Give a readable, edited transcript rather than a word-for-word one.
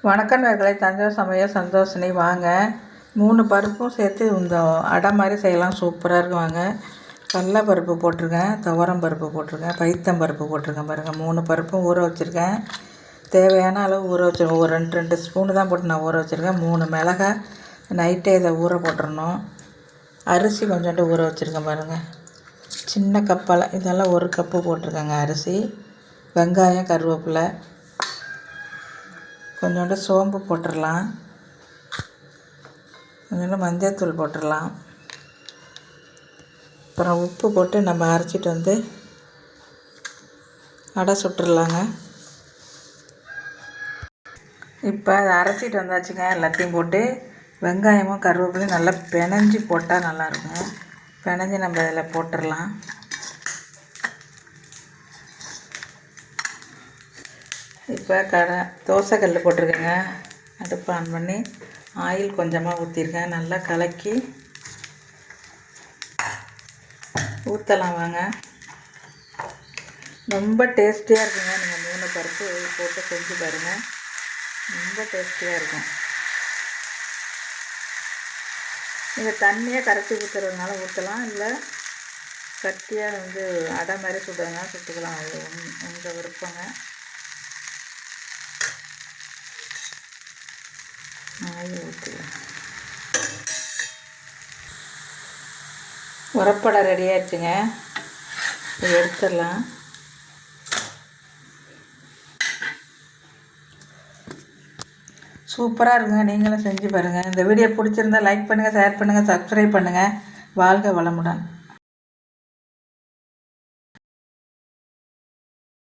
வணக்கம் நேயர்களே, தஞ்சாவூர் சமையல் சந்தோஷினி. வாங்க, 3 பருப்பும் சேர்த்து இந்த அடை மாதிரி செய்யலாம். சூப்பராக இருக்கும். வாங்க, கடலை பருப்பு போட்டிருக்கேன், துவரம் பருப்பு போட்டிருக்கேன், பைத்தம் பருப்பு போட்டிருக்கேன். பாருங்கள், 3 பருப்பும் ஊற வச்சுருக்கேன். தேவையான அளவு ஊற வச்சுருக்கேன். ஒரு 2 ஸ்பூனு தான் போட்டு நான் ஊற வச்சுருக்கேன். 3 மிளகாய் நைட்டே இதை ஊற போட்டுடணும். அரிசி கொஞ்சோண்டு ஊற வச்சுருக்கேன். பாருங்கள், சின்ன கப்பால் இதெல்லாம் 1 கப்பு போட்டிருக்கேங்க அரிசி. வெங்காயம், கருவேப்பிலை, கொஞ்சோண்டு சோம்பு போட்டுடலாம், கொஞ்சோண்டு மஞ்சள்தூள் போட்டுடலாம். அப்புறம் உப்பு போட்டு நம்ம அரைச்சிட்டு வந்து அடை சுட்டுடலாங்க. இப்போ அதை அரைச்சிட்டு வந்தாச்சுங்க. எல்லாத்தையும் போட்டு வெங்காயமும் கருவேப்பிலையும் நல்லா பிணைஞ்சி போட்டால் நல்லாயிருக்கும். பிணைஞ்சி நம்ம இதில் போட்டுடலாம். இப்போ தோசை கல் போட்டிருக்கேங்க. அடுப்பு ஆன் பண்ணி ஆயில் கொஞ்சமாக ஊற்றிருக்கேன். நல்லா கலக்கி ஊற்றலாம். வாங்க, ரொம்ப டேஸ்டியாக இருக்குங்க. நீங்கள் 3 பருப்பு போட்டு செஞ்சு பாருங்கள், ரொம்ப டேஸ்டியாக இருக்கும். நீங்கள் தண்ணியாக கரைச்சி ஊற்றுறதுனால ஊற்றலாம், இல்லை கட்டியாக வந்து அடை மாதிரி சுடுறதுனால சுட்டுக்கலாம். அது உங்கள் விருப்பங்க. ஆயில் ஊற்றிக்கலாம். உரப்படை ரெடி ஆயிடுச்சுங்க. இதை எடுத்துடலாம். சூப்பராக இருக்குங்க. நீங்களும் செஞ்சு பாருங்கள். இந்த வீடியோ பிடிச்சிருந்தா லைக் பண்ணுங்கள், ஷேர் பண்ணுங்கள், சப்ஸ்கிரைப் பண்ணுங்கள். வாழ்க வளமுடன்.